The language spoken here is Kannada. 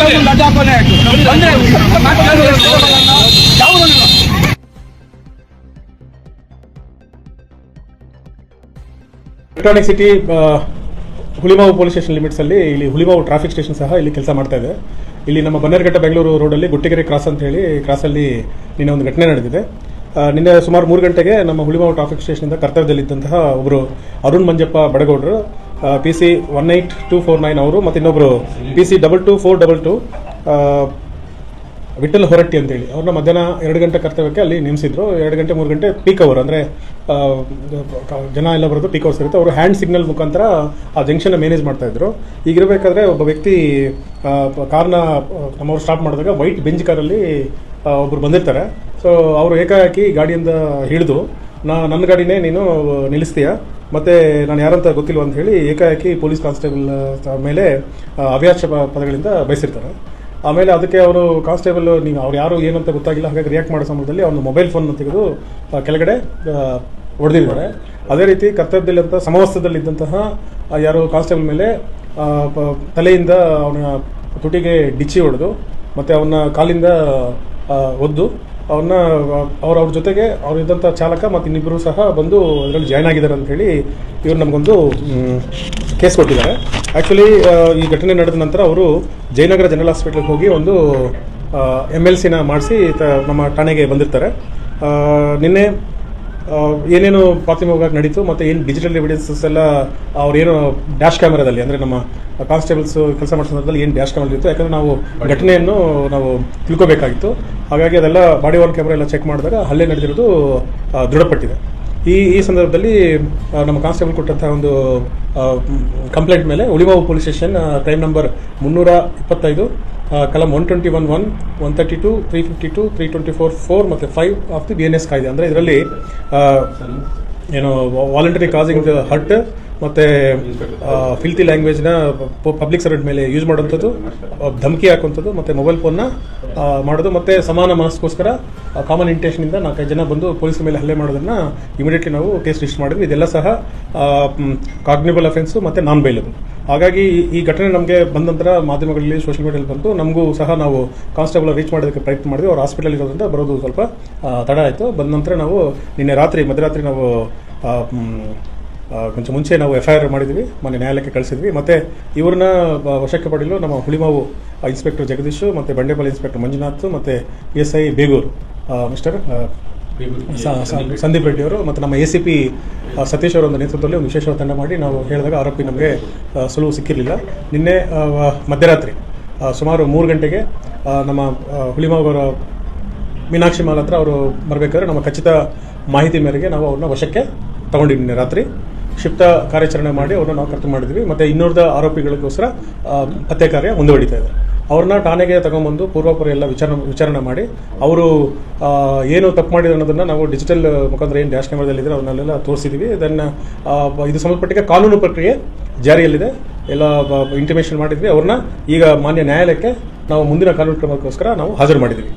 Electronic city Hulimavu police station limits ಅಲ್ಲಿ ಇಲ್ಲಿ ಹುಳಿಮಾವು ಟ್ರಾಫಿಕ್ ಸ್ಟೇಷನ್ ಸಹ ಇಲ್ಲಿ ಕೆಲಸ ಮಾಡ್ತಾ ಇದೆ. ಇಲ್ಲಿ ನಮ್ಮ ಬನ್ನೇರುಘಟ್ಟ ಬೆಂಗಳೂರು ರೋಡಲ್ಲಿ ಗುಟ್ಟಿಗೆರೆ ಕ್ರಾಸ್ ಅಂತ ಹೇಳಿ ಕ್ರಾಸಲ್ಲಿ ನಿನ್ನೆ ಒಂದು ಘಟನೆ ನಡೆದಿದೆ. ನಿನ್ನೆ ಸುಮಾರು 3 ಗಂಟೆಗೆ ನಮ್ಮ ಹುಳಿಮಾವು ಟ್ರಾಫಿಕ್ ಸ್ಟೇಷನಿಂದ ಕರ್ತವ್ಯದಲ್ಲಿದ್ದಂತಹ ಒಬ್ಬರು ಅರುಣ್ ಮಂಜಪ್ಪ ಬಡಗೌಡರು PC 18249 ಅವರು ಮತ್ತು ಇನ್ನೊಬ್ಬರು PC 22422 ವಿಠಲ್ ಹೊರಟ್ಟಿ ಅಂತೇಳಿ ಅವ್ರನ್ನ ಮಧ್ಯಾಹ್ನ 2 ಗಂಟೆ ಕರ್ತವ್ಯಕ್ಕೆ ಅಲ್ಲಿ ನೇಮಿಸಿದ್ರು. 2 ಗಂಟೆ 3 ಗಂಟೆ ಪೀಕ್ ಅವರ್ ಅಂದರೆ ಜನ ಎಲ್ಲ ಬರೋದು ಪೀಕ್ ಅವರ್ಸ್ ಇರುತ್ತೆ. ಅವರು ಹ್ಯಾಂಡ್ ಸಿಗ್ನಲ್ ಮುಖಾಂತರ ಆ ಜಂಕ್ಷನ್ ಮ್ಯಾನೇಜ್ ಮಾಡ್ತಾ ಇದ್ರು. ಈಗಿರಬೇಕಾದ್ರೆ ಒಬ್ಬ ವ್ಯಕ್ತಿ ಕಾರ್ನ ನಮ್ಮವ್ರು ಸ್ಟಾಪ್ ಮಾಡಿದಾಗ ವೈಟ್ ಬೆಂಚ್ ಕಾರಲ್ಲಿ ಒಬ್ಬರು ಬಂದಿರ್ತಾರೆ. ಸೊ ಅವರು ಏಕಾಏಕಿ ಗಾಡಿಯಿಂದ ಹಿಡಿದು ನನ್ನ ಗಾಡಿನೇ ನೀನು ನಿಲ್ಲಿಸ್ತೀಯಾ ಮತ್ತು ನಾನು ಯಾರಂತ ಗೊತ್ತಿಲ್ವ ಅಂತ ಹೇಳಿ ಏಕಾಏಕಿ ಪೊಲೀಸ್ ಕಾನ್ಸ್ಟೇಬಲ್ ಮೇಲೆ ಅವ್ಯಾಚ ಪದಗಳಿಂದ ಬಯಸಿರ್ತಾರೆ. ಆಮೇಲೆ ಅದಕ್ಕೆ ಅವರು ಕಾನ್ಸ್ಟೇಬಲ್ ನೀವು ಅವ್ರು ಯಾರು ಏನಂತ ಗೊತ್ತಾಗಿಲ್ಲ, ಹಾಗಾಗಿ ರಿಯಾಕ್ಟ್ ಮಾಡೋ ಸಮಯದಲ್ಲಿ ಅವನು ಮೊಬೈಲ್ ಫೋನ್ ತೆಗೆದು ಕೆಳಗಡೆ ಹೊಡೆದಿದ್ದಾರೆ. ಅದೇ ರೀತಿ ಕರ್ತವ್ಯದಲ್ಲಿದ್ದಂಥ ಸಮವಸ್ತ್ರದಲ್ಲಿದ್ದಂತಹ ಯಾರು ಕಾನ್ಸ್ಟೇಬಲ್ ಮೇಲೆ ತಲೆಯಿಂದ ಅವನ ತುಟಿಗೆ ಡಿಚ್ಚಿ ಹೊಡೆದು ಮತ್ತು ಅವನ ಕಾಲಿಂದ ಒದ್ದು ಅವ್ರ ಜೊತೆಗೆ ಅವರಿದ್ದಂಥ ಚಾಲಕ ಮತ್ತು ಇನ್ನಿಬ್ಬರು ಸಹ ಬಂದು ಅದರಲ್ಲಿ ಜಾಯ್ನ್ ಆಗಿದ್ದಾರೆ ಅಂತ ಹೇಳಿ ಇವರು ನಮಗೊಂದು ಕೇಸ್ ಕೊಟ್ಟಿದ್ದಾರೆ. ಆ್ಯಕ್ಚುಲಿ ಈ ಘಟನೆ ನಡೆದ ನಂತರ ಅವರು ಜಯನಗರ ಜನರಲ್ ಹಾಸ್ಪಿಟಲ್ಗೆ ಹೋಗಿ ಒಂದು MLC ಮಾಡಿಸಿ ನಮ್ಮ ಠಾಣೆಗೆ ಬಂದಿರ್ತಾರೆ. ನಿನ್ನೆ ಏನೇನು ಪ್ರಾಥಮಿಕವಾಗಿ ನಡೀತು ಮತ್ತು ಏನು ಡಿಜಿಟಲ್ ಎವಿಡೆನ್ಸಸ್ ಎಲ್ಲ ಅವ್ರೇನು ಡ್ಯಾಶ್ ಕ್ಯಾಮರಾದಲ್ಲಿ ಅಂದರೆ ನಮ್ಮ ಕಾನ್ಸ್ಟೇಬಲ್ಸ್ ಕೆಲಸ ಮಾಡೋ ಸಂದರ್ಭದಲ್ಲಿ ಏನು ಡ್ಯಾಶ್ ಕ್ಯಾಮರಾ ಇತ್ತು, ಯಾಕಂದರೆ ನಾವು ಘಟನೆಯನ್ನು ನಾವು ತಿಳ್ಕೋಬೇಕಾಗಿತ್ತು. ಹಾಗಾಗಿ ಅದೆಲ್ಲ ಬಾಡಿ ವಾರ್ನ್ ಕ್ಯಾಮ್ರಾ ಎಲ್ಲ ಚೆಕ್ ಮಾಡಿದಾಗ ಹಲ್ಲೆ ನಡೆದಿರೋದು ದೃಢಪಟ್ಟಿದೆ. ಈ ಸಂದರ್ಭದಲ್ಲಿ ನಮ್ಮ ಕಾನ್ಸ್ಟೇಬಲ್ ಕೊಟ್ಟಂತಹ ಒಂದು ಕಂಪ್ಲೇಂಟ್ ಮೇಲೆ Hulimavu police station crime number 325 ಕಲಂ 121(1), 132, 352, 324(4) ಮತ್ತು 5 ಆಫ್ ದಿ BNS ಕಾಯ್ದೆ. ಅಂದರೆ ಇದರಲ್ಲಿ ಏನು ವಾಲಂಟರಿ ಕಾಸಿಂಗ್ ಹರ್ಟ್ ಮತ್ತು ಫಿಲ್ತಿ ಲ್ಯಾಂಗ್ವೇಜ್ನ ಪಬ್ಲಿಕ್ ಸರ್ವೆಂಟ್ ಮೇಲೆ ಯೂಸ್ ಮಾಡೋಂಥದ್ದು, ಧಮಕಿ ಹಾಕುವಂಥದ್ದು ಮತ್ತು ಮೊಬೈಲ್ ಫೋನ್ನ ಮಾಡೋದು ಮತ್ತು ಸಮಾನ ಮನಸ್ಕೋಸ್ಕರ ಕಾಮನ್ ಇಂಟೆನ್ಷನಿಂದ 4-5 ಜನ ಬಂದು ಪೊಲೀಸರ ಮೇಲೆ ಹಲ್ಲೆ ಮಾಡೋದನ್ನು ಇಮಿಡಿಯೇಟ್ಲಿ ನಾವು ಕೇಸ್ ರಿಜಿಸ್ಟರ್ ಮಾಡಿದ್ವಿ. ಇದೆಲ್ಲ ಸಹ ಕಾಗ್ನಿಬಲ್ ಅಫೆನ್ಸು ಮತ್ತು ನಾನ್ ಬೈಲಬಲ್. ಹಾಗಾಗಿ ಈ ಘಟನೆ ನಮಗೆ ಬಂದ ನಂತರ ಮಾಧ್ಯಮಗಳಲ್ಲಿ ಸೋಷಿಯಲ್ ಮೀಡಿಯಾದಲ್ಲಿ ಬಂತು. ನಮಗೂ ಸಹ ನಾವು ಕಾನ್ಸ್ಟೇಬಲ್ ರೀಚ್ ಮಾಡೋದಕ್ಕೆ ಪ್ರಯತ್ನ ಮಾಡಿದ್ವಿ. ಅವ್ರು ಹಾಸ್ಪಿಟಲ್ ಇರೋದ್ರಿಂದ ಬರೋದು ಸ್ವಲ್ಪ ತಡ ಆಯಿತು. ಬಂದ ನಂತರ ನಾವು ನಿನ್ನೆ ಮಧ್ಯರಾತ್ರಿ ನಾವು ಕೊಂಚ ಮುಂಚೆ ನಾವು FIR ಮಾಡಿದ್ವಿ, ಮೊನ್ನೆ ನ್ಯಾಯಾಲಯಕ್ಕೆ ಕಳಿಸಿದ್ವಿ. ಮತ್ತು ಇವ್ರನ್ನ ವಶಕ್ಕೆ ಪಡೆಯಲು ನಮ್ಮ ಹುಳಿಮಾವು ಇನ್ಸ್ಪೆಕ್ಟರ್ ಜಗದೀಶ್ ಮತ್ತು ಬಂಡೆಪಾಳ್ಯ ಇನ್ಸ್ಪೆಕ್ಟರ್ ಮಂಜುನಾಥ್ ಮತ್ತು PSI ಬೇಗೂರು ಮಿಸ್ಟರ್ ಸಂದೀಪ್ ರೆಡ್ಡಿ ಅವರು ಮತ್ತು ನಮ್ಮ ACP ಸತೀಶ್ ಅವರ ಒಂದು ನೇತೃತ್ವದಲ್ಲಿ ಒಂದು ವಿಶೇಷ ತಂಡ ಮಾಡಿ ನಾವು ಹೇಳಿದಾಗ ಆರೋಪಿ ನಮಗೆ ಸುಳುವು ಸಿಕ್ಕಿರಲಿಲ್ಲ. ನಿನ್ನೆ ಮಧ್ಯರಾತ್ರಿ ಸುಮಾರು 3 ಗಂಟೆಗೆ ನಮ್ಮ ಹುಳಿಮಾವರ ಮೀನಾಕ್ಷಿ ಮಾಲ್ ಹತ್ರ ಅವರು ಬರಬೇಕಾದ್ರೆ ನಮ್ಮ ಖಚಿತ ಮಾಹಿತಿ ಮೇರೆಗೆ ನಾವು ಅವ್ರನ್ನ ವಶಕ್ಕೆ ತಗೊಂಡಿವಿ. ನಿನ್ನೆ ರಾತ್ರಿ ಕ್ಷಿಪ್ತ ಕಾರ್ಯಾಚರಣೆ ಮಾಡಿ ಅವ್ರನ್ನ ನಾವು ಕರ್ತವ್ಯ ಮಾಡಿದ್ವಿ. ಮತ್ತು ಇನ್ನೂರ್ಧ ಆರೋಪಿಗಳಿಗೋಸ್ಕರ ಪತ್ತೆ ಕಾರ್ಯ ಮುಂದುವರಿತಾ ಇದೆ. ಅವ್ರನ್ನ ಠಾಣೆಗೆ ತಗೊಂಡ್ಬಂದು ಪೂರ್ವಾಪರ ಎಲ್ಲ ವಿಚಾರಣೆ ಮಾಡಿ ಅವರು ಏನು ತಪ್ಪು ಮಾಡಿದ್ರು ಅನ್ನೋದನ್ನು ನಾವು ಡಿಜಿಟಲ್ ಮುಖಾಂತರ ಏನು ಡ್ಯಾಶ್ ಕ್ಯಾಮರಾದಲ್ಲಿದ್ದರೆ ಅವನ್ನೆಲ್ಲ ತೋರಿಸಿದ್ವಿ. ಇದನ್ನು ಇದು ಸಂಬಂಧಪಟ್ಟಿಗೆ ಕಾನೂನು ಪ್ರಕ್ರಿಯೆ ಜಾರಿಯಲ್ಲಿದೆ, ಎಲ್ಲ ಇಂಟಿಮೇಷನ್ ಮಾಡಿದ್ವಿ. ಅವ್ರನ್ನ ಈಗ ಮಾನ್ಯ ನ್ಯಾಯಾಲಯಕ್ಕೆ ನಾವು ಮುಂದಿನ ಕಾನೂನು ಕ್ರಮಕ್ಕೋಸ್ಕರ ನಾವು ಹಾಜರು ಮಾಡಿದ್ವಿ.